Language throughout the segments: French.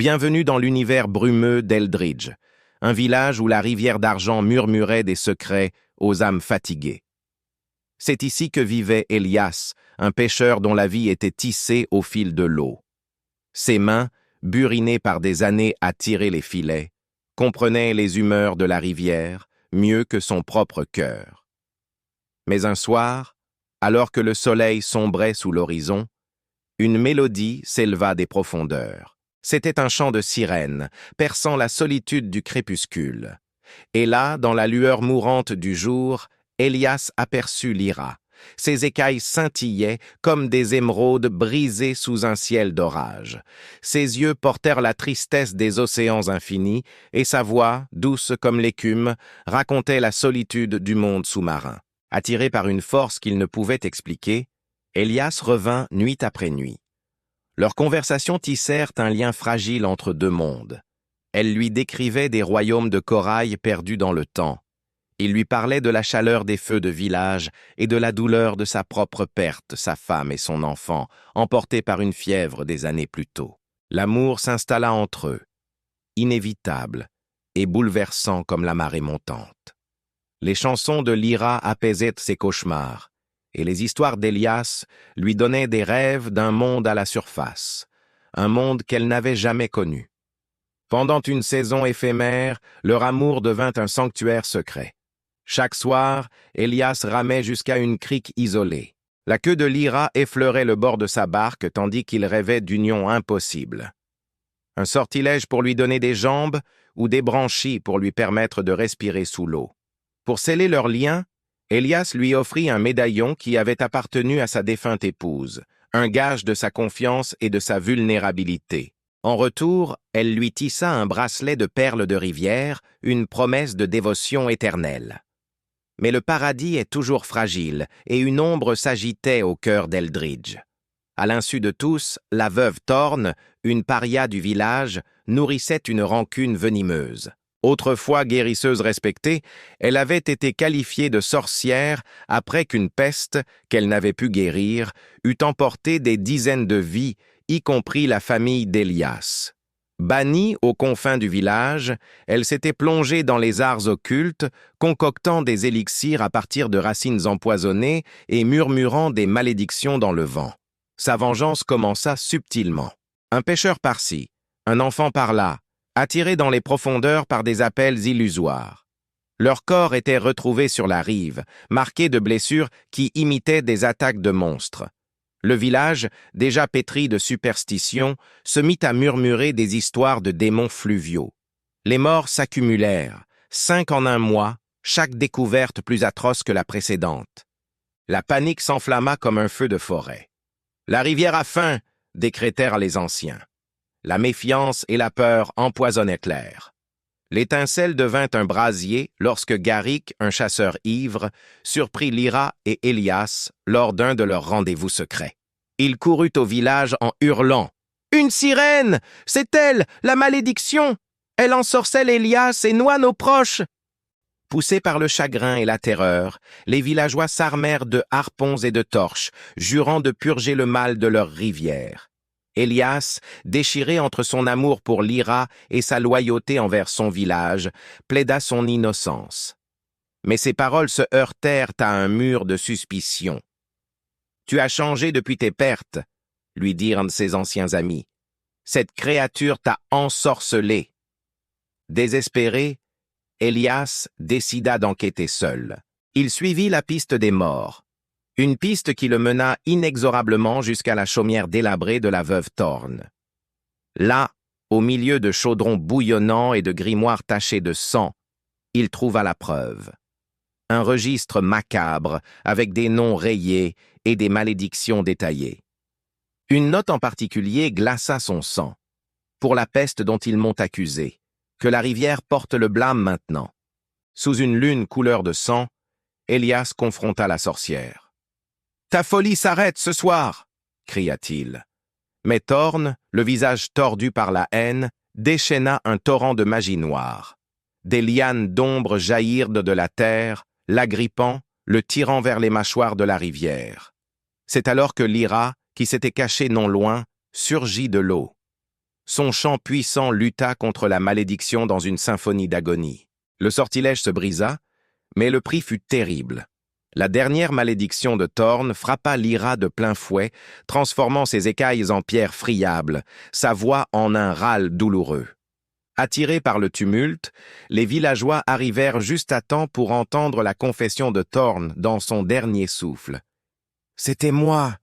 Bienvenue dans l'univers brumeux d'Eldridge, un village où la rivière d'argent murmurait des secrets aux âmes fatiguées. C'est ici que vivait Elias, un pêcheur dont la vie était tissée au fil de l'eau. Ses mains, burinées par des années à tirer les filets, comprenaient les humeurs de la rivière mieux que son propre cœur. Mais un soir, alors que le soleil sombrait sous l'horizon, une mélodie s'éleva des profondeurs. C'était un chant de sirène, perçant la solitude du crépuscule. Et là, dans la lueur mourante du jour, Elias aperçut Lyra. Ses écailles scintillaient comme des émeraudes brisées sous un ciel d'orage. Ses yeux portèrent la tristesse des océans infinis, et sa voix, douce comme l'écume, racontait la solitude du monde sous-marin. Attiré par une force qu'il ne pouvait expliquer, Elias revint nuit après nuit. Leurs conversations tissèrent un lien fragile entre deux mondes. Elle lui décrivait des royaumes de corail perdus dans le temps. Il lui parlait de la chaleur des feux de village et de la douleur de sa propre perte, sa femme et son enfant, emportés par une fièvre des années plus tôt. L'amour s'installa entre eux, inévitable et bouleversant comme la marée montante. Les chansons de Lyra apaisaient ses cauchemars, et les histoires d'Elias lui donnaient des rêves d'un monde à la surface, un monde qu'elle n'avait jamais connu. Pendant une saison éphémère, leur amour devint un sanctuaire secret. Chaque soir, Elias ramait jusqu'à une crique isolée. La queue de Lyra effleurait le bord de sa barque tandis qu'il rêvait d'union impossible. Un sortilège pour lui donner des jambes ou des branchies pour lui permettre de respirer sous l'eau. Pour sceller leur lien, Elias lui offrit un médaillon qui avait appartenu à sa défunte épouse, un gage de sa confiance et de sa vulnérabilité. En retour, elle lui tissa un bracelet de perles de rivière, une promesse de dévotion éternelle. Mais le paradis est toujours fragile, et une ombre s'agitait au cœur d'Eldridge. À l'insu de tous, la veuve Thorne, une paria du village, nourrissait une rancune venimeuse. Autrefois guérisseuse respectée, elle avait été qualifiée de sorcière après qu'une peste, qu'elle n'avait pu guérir, eût emporté des dizaines de vies, y compris la famille d'Elias. Bannie aux confins du village, elle s'était plongée dans les arts occultes, concoctant des élixirs à partir de racines empoisonnées et murmurant des malédictions dans le vent. Sa vengeance commença subtilement. Un pêcheur par-ci, un enfant par-là, attirés dans les profondeurs par des appels illusoires. Leurs corps étaient retrouvés sur la rive, marqués de blessures qui imitaient des attaques de monstres. Le village, déjà pétri de superstitions, se mit à murmurer des histoires de démons fluviaux. Les morts s'accumulèrent, 5 en un mois, chaque découverte plus atroce que la précédente. La panique s'enflamma comme un feu de forêt. « La rivière a faim !» décrétèrent les anciens. La méfiance et la peur empoisonnaient l'air. L'étincelle devint un brasier lorsque Garrick, un chasseur ivre, surprit Lyra et Elias lors d'un de leurs rendez-vous secrets. Il courut au village en hurlant « Une sirène! C'est elle, la malédiction! Elle ensorcelle Elias et noie nos proches! » Poussés par le chagrin et la terreur, les villageois s'armèrent de harpons et de torches, jurant de purger le mal de leur rivière. Elias, déchiré entre son amour pour Lyra et sa loyauté envers son village, plaida son innocence. Mais ses paroles se heurtèrent à un mur de suspicion. « Tu as changé depuis tes pertes, » lui dirent ses anciens amis. « Cette créature t'a ensorcelé. » Désespéré, Elias décida d'enquêter seul. Il suivit la piste des morts. Une piste qui le mena inexorablement jusqu'à la chaumière délabrée de la veuve Thorne. Là, au milieu de chaudrons bouillonnants et de grimoires tachés de sang, il trouva la preuve. Un registre macabre avec des noms rayés et des malédictions détaillées. Une note en particulier glaça son sang, pour la peste dont ils m'ont accusé, que la rivière porte le blâme maintenant. Sous une lune couleur de sang, Elias confronta la sorcière. « Ta folie s'arrête ce soir !» cria-t-il. Mais Thorne, le visage tordu par la haine, déchaîna un torrent de magie noire. Des lianes d'ombre jaillirent de la terre, l'agrippant, le tirant vers les mâchoires de la rivière. C'est alors que Lyra, qui s'était cachée non loin, surgit de l'eau. Son chant puissant lutta contre la malédiction dans une symphonie d'agonie. Le sortilège se brisa, mais le prix fut terrible. La dernière malédiction de Thorn frappa Lyra de plein fouet, transformant ses écailles en pierres friables, sa voix en un râle douloureux. Attirés par le tumulte, les villageois arrivèrent juste à temps pour entendre la confession de Thorn dans son dernier souffle. « C'était moi!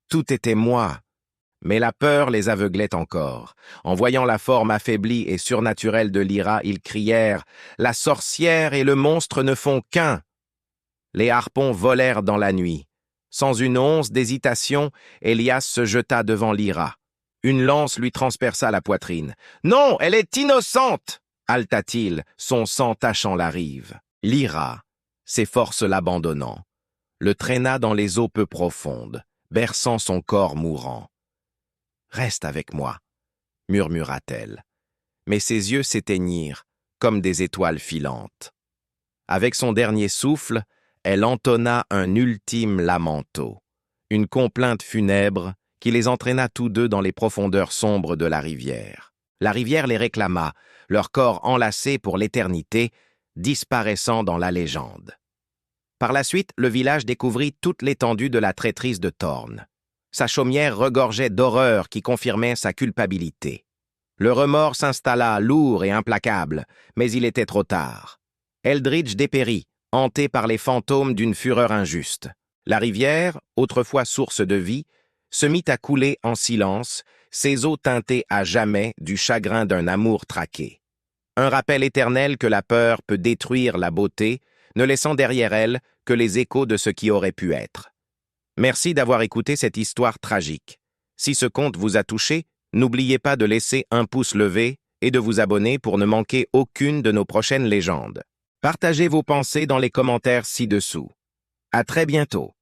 Tout était moi! » Mais la peur les aveuglait encore. En voyant la forme affaiblie et surnaturelle de Lyra, ils crièrent « La sorcière et le monstre ne font qu'un !» Les harpons volèrent dans la nuit. Sans une once d'hésitation, Élias se jeta devant Lyra. Une lance lui transperça la poitrine. « Non, elle est innocente !» haleta-t-il, son sang tachant la rive. Lyra, ses forces l'abandonnant, le traîna dans les eaux peu profondes, berçant son corps mourant. « Reste avec moi, » murmura-t-elle. Mais ses yeux s'éteignirent, comme des étoiles filantes. Avec son dernier souffle, elle entonna un ultime lamento, une complainte funèbre qui les entraîna tous deux dans les profondeurs sombres de la rivière. La rivière les réclama, leur corps enlacés pour l'éternité, disparaissant dans la légende. Par la suite, le village découvrit toute l'étendue de la traîtrise de Thorn. Sa chaumière regorgeait d'horreurs qui confirmaient sa culpabilité. Le remords s'installa lourd et implacable, mais il était trop tard. Eldridge dépérit, hanté par les fantômes d'une fureur injuste. La rivière, autrefois source de vie, se mit à couler en silence, ses eaux teintées à jamais du chagrin d'un amour traqué. Un rappel éternel que la peur peut détruire la beauté, ne laissant derrière elle que les échos de ce qui aurait pu être. Merci d'avoir écouté cette histoire tragique. Si ce conte vous a touché, n'oubliez pas de laisser un pouce levé et de vous abonner pour ne manquer aucune de nos prochaines légendes. Partagez vos pensées dans les commentaires ci-dessous. À très bientôt.